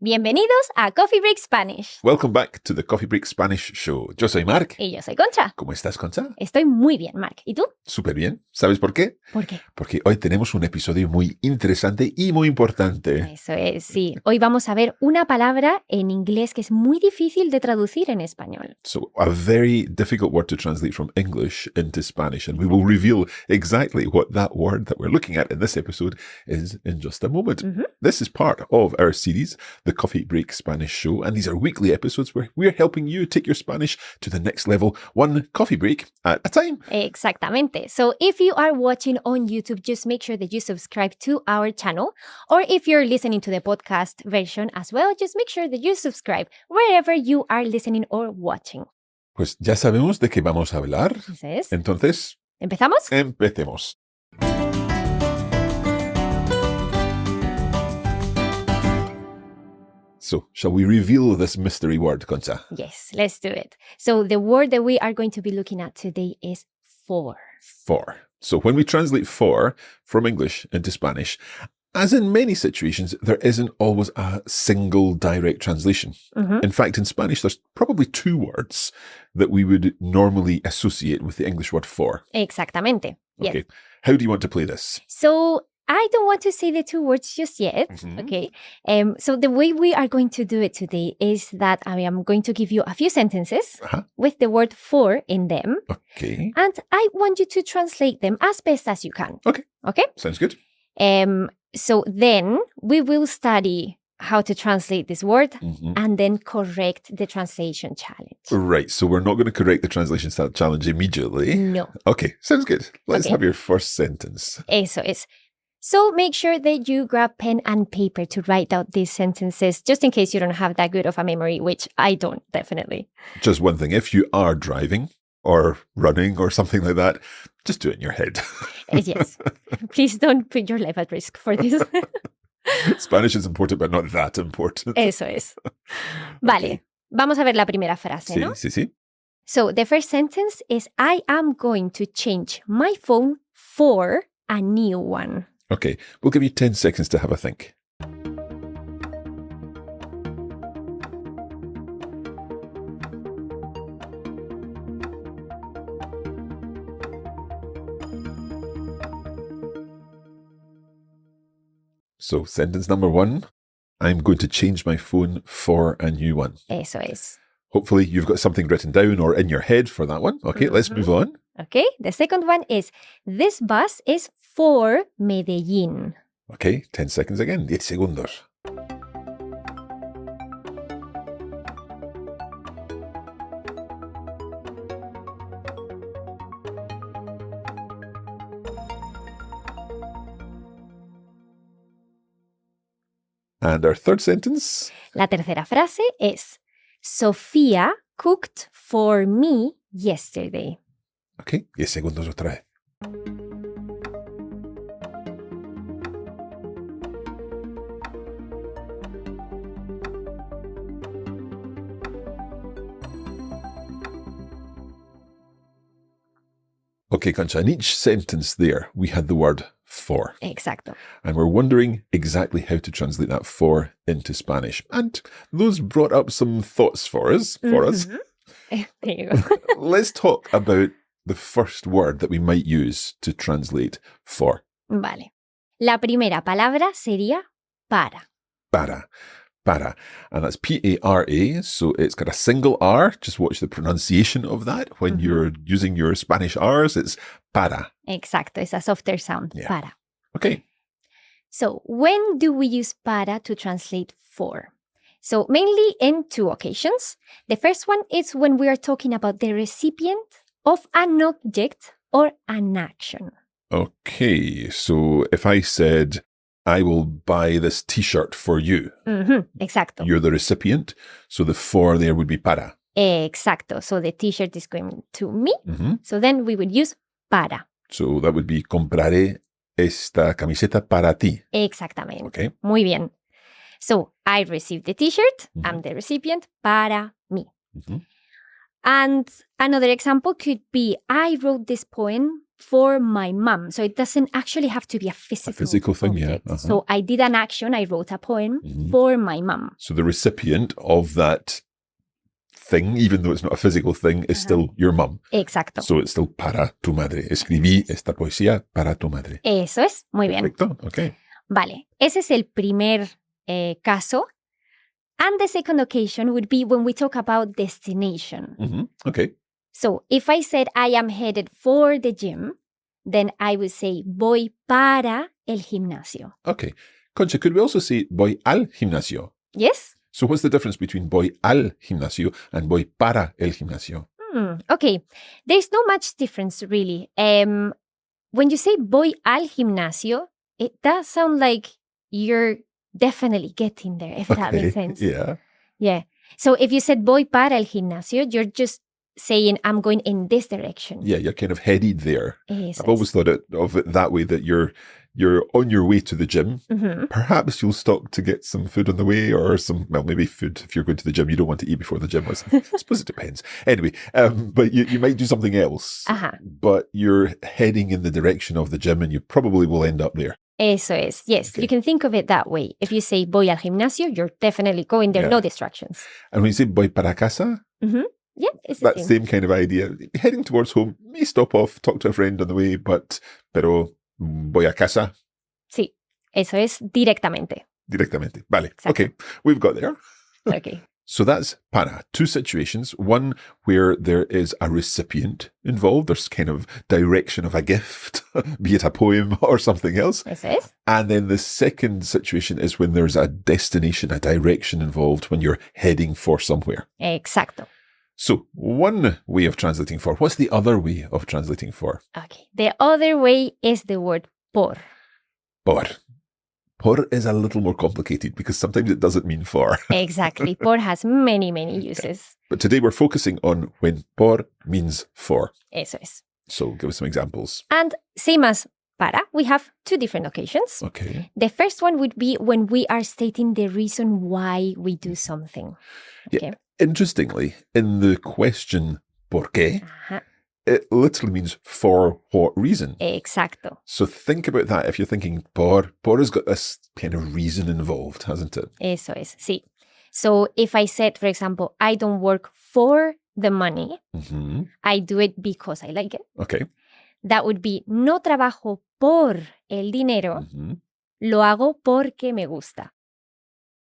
Bienvenidos a Coffee Break Spanish. Welcome back to the Coffee Break Spanish Show. Yo soy Mark. Y yo soy Concha. ¿Cómo estás, Concha? Estoy muy bien, Mark. ¿Y tú? Súper bien. ¿Sabes por qué? ¿Por qué? Porque hoy tenemos un episodio muy interesante y muy importante. Eso es, sí. Hoy vamos a ver una palabra en inglés que es muy difícil de traducir en español. So, a very difficult word to translate from English into Spanish, and we will reveal exactly what that word that we're looking at in this episode is in just a moment. Mm-hmm. This is part of our series, the Coffee Break Spanish Show, and these are weekly episodes where we're helping you take your Spanish to the next level, one coffee break at a time. Exactamente. So if you are watching on YouTube, just make sure that you subscribe to our channel. Or if you're listening to the podcast version as well, just make sure that you subscribe wherever you are listening or watching. Pues ya sabemos de qué vamos a hablar. Entonces, Entonces, ¿empezamos? empecemos. So, shall we reveal this mystery word, Concha? Yes, let's do it. So the word that we are going to be looking at today is for. For. So when we translate for from English into Spanish, as in many situations, there isn't always a single direct translation. Mm-hmm. In fact, in Spanish, there's probably two words that we would normally associate with the English word for. Exactamente. Yes. Okay. How do you want to play this? So I don't want to say the two words just yet. Mhm. Okay. So the way we are going to do it today is that I am going to give you a few sentences Uh-huh. with the word for in them. Okay. And I want you to translate them as best as you can. Okay. Okay. Sounds good. So then we will study how to translate this word Mhm. and then correct the translation challenge. Right. So we're not going to correct the translation challenge immediately. No. Okay. Sounds good. Let's Okay. have your first sentence. Eso es. So make sure that you grab pen and paper to write out these sentences, just in case you don't have that good of a memory, which I don't, definitely. Just one thing. If you are driving or running or something like that, just do it in your head. Yes. Please don't put your life at risk for this. Spanish is important, but not that important. Eso es. Vale. Okay. Vamos a ver la primera frase, Sí, ¿no? sí, sí. So the first sentence is, I am going to change my phone for a new one. Okay. We'll give you 10 seconds to have a think. So, sentence number one, I'm going to change my phone for a new one. Eso es. Hopefully, you've got something written down or in your head for that one. Okay, let's Mhm. move on. Okay. The second one is, this bus is for Medellín. Okay, 10 seconds again. 10 segundos. And our third sentence. La tercera frase es, Sofía cooked for me yesterday. Okay, 10 segundos otra vez. Okay, Concha, in each sentence there, we had the word for. Exacto. And we're wondering exactly how to translate that for into Spanish. And those brought up some thoughts for us. Mhm. There you go. Let's talk about the first word that we might use to translate for. Vale. La primera palabra sería para. Para. Para. And that's P-A-R-A. So it's got a single R. Just watch the pronunciation of that. When Mhm. you're using your Spanish R's, it's para. Exacto, es a softer sound. Yeah. Para. Okay. So when do we use para to translate for? So mainly in two occasions. The first one is when we are talking about the recipient of an object or an action. Okay. So if I said, I will buy this t-shirt for you, Exacto. you're the recipient. So the for there would be para. Exacto. So the t-shirt is going to me. Mhm. So then we would use para. So that would be compraré esta camiseta para ti. Exactamente. Okay. Muy bien. So I received the t-shirt. Mhm. I'm the recipient para mí. Mhm. And another example could be, I wrote this poem for my mom. So it doesn't actually have to be a physical thing, object. yeah. So I did an action. I wrote a poem Mhm. for my mom. So the recipient of that thing, even though it's not a physical thing, is still your mum. Exacto. So it's still para tu madre. Escribí esta poesía para tu madre. Eso es. Muy bien. Perfecto. Okay. Vale. Ese es el primer caso. And the second occasion would be when we talk about destination. Mm-hmm. Okay. So if I said I am headed for the gym, then I would say voy para el gimnasio. Okay. Concha, could we also say voy al gimnasio? Yes? So what's the difference between voy al gimnasio and voy para el gimnasio? Okay. There's not much difference, really. When you say voy al gimnasio, it does sound like you're definitely getting there, if that makes sense. Yeah. Yeah. So if you said voy para el gimnasio, you're just saying I'm going in this direction. Yeah, you're kind of headed there. Eso I've always thought of it that way, that you're on your way to the gym. Mm-hmm. Perhaps you'll stop to get some food on the way, or maybe food. If you're going to the gym, you don't want to eat before the gym. I suppose it depends. Anyway, but you might do something else. Uh-huh. But you're heading in the direction of the gym, and you probably will end up there. Eso es. Yes, Okay. you can think of it that way. If you say voy al gimnasio, you're definitely going there. Yeah. No distractions. And when you say voy para casa, Mm-hmm. Yeah, it's the that same. same kind of idea. Heading towards home, may stop off, talk to a friend on the way, pero voy a casa Sí, eso es directamente. directamente. Vale. Exacto. Okay, we've got there. Okay. So that's para. Two situations. One where there is a recipient involved. There's kind of direction of a gift, be it a poem or something else. Eso es. And then the second situation is when there's a destination, a direction involved, when you're heading for somewhere. Exacto. So one way of translating for. What's the other way of translating for? Okay. The other way is the word por. Por. Por is a little more complicated because sometimes it doesn't mean for. Exactly. Por has many, many uses. But today we're focusing on when por means for. Eso es. So give us some examples. And same as para, we have two different occasions. Okay. The first one would be when we are stating the reason why we do something. Okay. Yeah. Interestingly, in the question ¿por qué?, Ajá. it literally means for what reason. Exacto. So think about that. If you're thinking por has got this kind of reason involved, hasn't it? Eso es, sí. So if I said, for example, I don't work for the money, Mm-hmm. I do it because I like it. Okay. That would be no trabajo por el dinero, Mm-hmm. lo hago porque me gusta.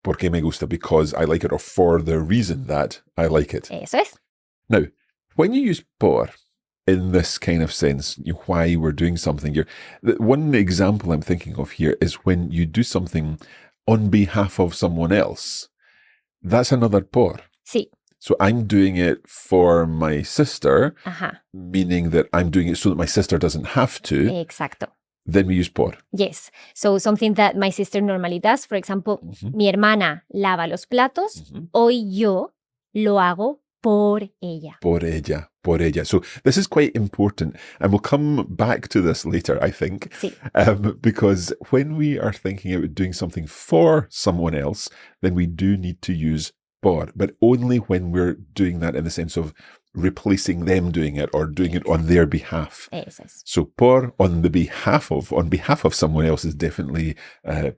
Porque me gusta, because I like it, or for the reason that I like it. Eso es. Now, when you use por in this kind of sense, why we're doing something, one example I'm thinking of here is when you do something on behalf of someone else. That's another por. Sí. So I'm doing it for my sister, Ajá. meaning that I'm doing it so that my sister doesn't have to. Exacto. Then we use por. Yes. So something that my sister normally does, for example, Mm-hmm. mi hermana lava los platos, Mm-hmm. hoy yo lo hago por ella. Por ella, por ella. So this is quite important, and we'll come back to this later, I think, Sí. because when we are thinking about doing something for someone else, then we do need to use por, but only when we're doing that in the sense of replacing them doing it or doing it on their behalf. Eso es. So por on behalf of someone else is definitely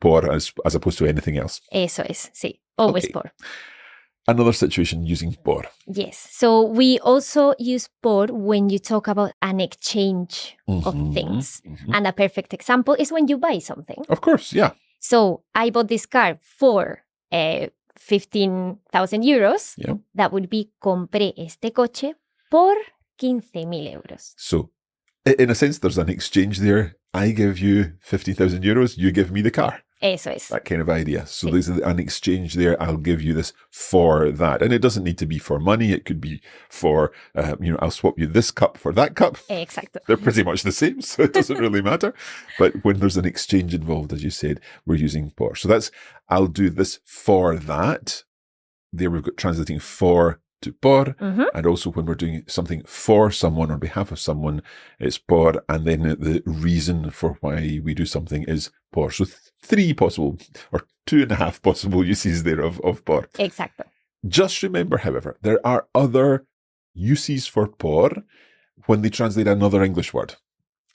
por as opposed to anything else. Eso es. Sí. Always Okay. por. Another situation using por. Yes. So we also use por when you talk about an exchange of Mhm, things. mhm. And a perfect example is when you buy something. Of course, yeah. So I bought this car for 15,000 euros. Yeah. That would be compré este coche por 15,000 euros. So in a sense, there's an exchange there. I give you 50,000 euros, you give me the car. Eso es. That kind of idea. So Sí. there's an exchange there. I'll give you this for that. And it doesn't need to be for money. It could be for, I'll swap you this cup for that cup. Exacto. They're pretty much the same, so it doesn't really matter. But when there's an exchange involved, as you said, we're using por. So that's, I'll do this for that. There we've got translating for to por. Mhm. And also when we're doing something for someone on behalf of someone, it's por. And then the reason for why we do something is por. So three possible, or 2.5 possible uses there of por. Exacto. Just remember, however, there are other uses for por when they translate another English word.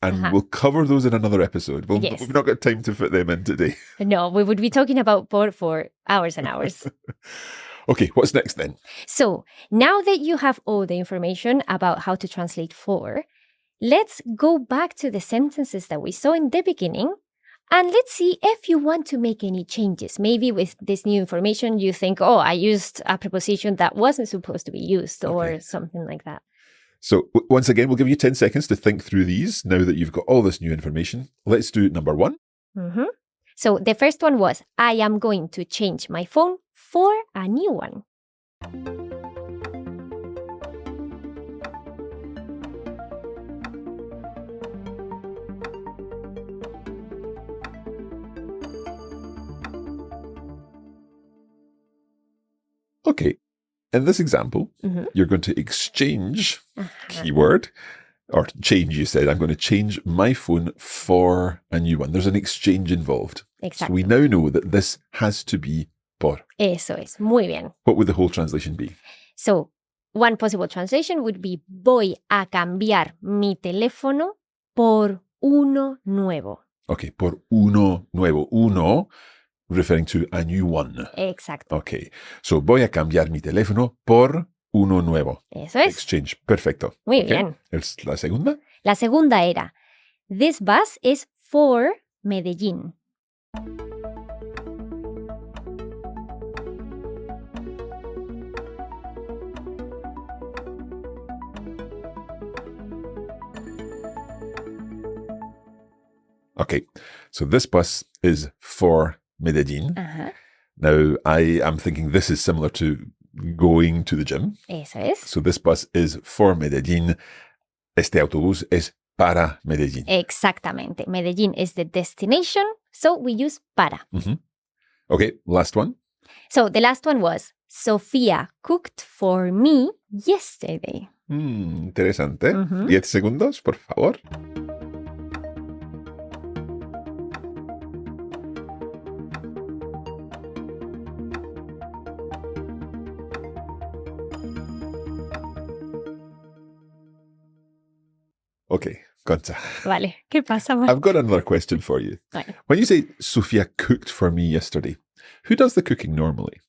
And we'll cover those in another episode. Yes. We've not got time to fit them in today. No, we would be talking about por for hours and hours. Okay, what's next then? So now that you have all the information about how to translate for, let's go back to the sentences that we saw in the beginning. And let's see if you want to make any changes. Maybe with this new information, you think, oh, I used a preposition that wasn't supposed to be used or something like that. So once again, we'll give you 10 seconds to think through these now that you've got all this new information. Let's do number 1. Mm-hmm. So the first one was, I am going to change my phone for a new one. Okay. In this example, you're going to exchange keyword, or change, you said. I'm going to change my phone for a new one. There's an exchange involved. Exactly. So we now know that this has to be por. Eso es. Muy bien. What would the whole translation be? So, one possible translation would be, voy a cambiar mi teléfono por uno nuevo. Okay, por uno nuevo. Uno referring to a new one. Exacto. Okay, so voy a cambiar mi teléfono por uno nuevo. Eso es. Exchange, perfecto. Muy bien. ¿La segunda? La segunda era, this bus is for Medellín. Okay, so this bus is for Medellín. Now, I am thinking this is similar to going to the gym. Eso es. So this bus is for Medellín. Este autobús es para Medellín. Exactamente. Medellín is the destination, so we use para. Okay, last one. So the last one was, Sofía cooked for me yesterday. Interesante. 10 segundos, por favor. Okay, Concha. Vale, ¿qué pasa, Mark? I've got another question for you. Vale. When you say Sofía cooked for me yesterday, who does the cooking normally?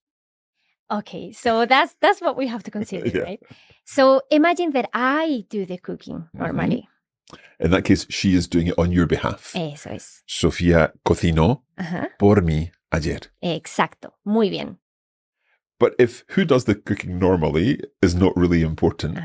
Okay, so that's what we have to consider, right? So imagine that I do the cooking normally. In that case, she is doing it on your behalf. Eso es. Sofía cocinó por mí ayer. Exacto. Muy bien. But if who does the cooking normally is not really important,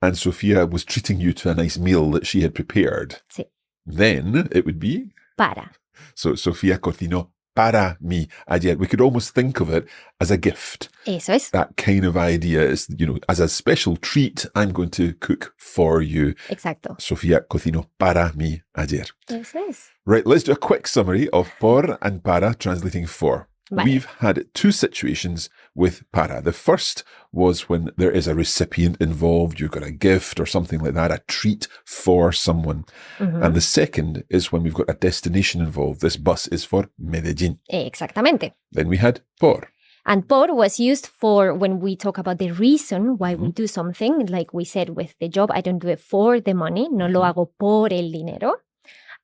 and Sofía was treating you to a nice meal that she had prepared, Sí. then it would be Para. So Sofía cocinó para mí ayer. We could almost think of it as a gift. Eso es. That kind of idea is, as a special treat, I'm going to cook for you. Exacto. Sofía cocinó para mí ayer. Eso es. Right, let's do a quick summary of por and para translating for. Vale. We've had 2 situations with para. The first was when there is a recipient involved, you've got a gift or something like that, a treat for someone. And the second is when we've got a destination involved. This bus is for Medellín. Exactamente. Then we had por. And por was used for when we talk about the reason why we do something. Like we said with the job, I don't do it for the money. No lo hago por el dinero.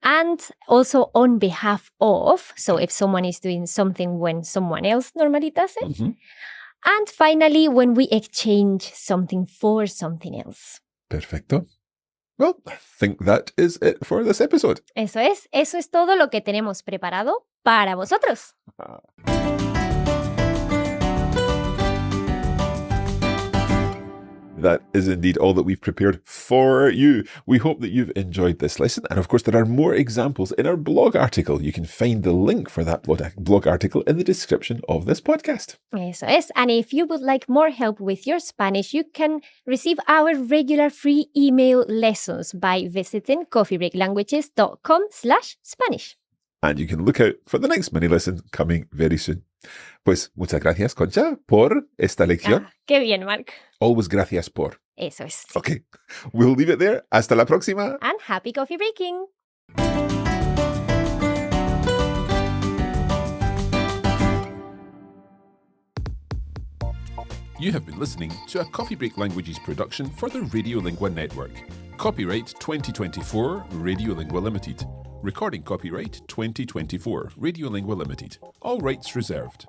And also on behalf of. So if someone is doing something when someone else normally does it. And finally, when we exchange something for something else. Perfecto. Well, I think that is it for this episode. Eso es todo lo que tenemos preparado para vosotros. That is indeed all that we've prepared for you. We hope that you've enjoyed this lesson. And of course, there are more examples in our blog article. You can find the link for that blog article in the description of this podcast. Eso es. And if you would like more help with your Spanish, you can receive our regular free email lessons by visiting coffeebreaklanguages.com/Spanish. And you can look out for the next mini lesson coming very soon. Pues muchas gracias, Concha, por esta lección. Qué bien, Mark. Always gracias por. Eso es. Okay, we'll leave it there. Hasta la próxima. And happy coffee breaking. You have been listening to a Coffee Break Languages production for the Radiolingua Network. Copyright 2024 Radiolingua Limited. Recording copyright 2024 Radiolingua Limited. All rights reserved.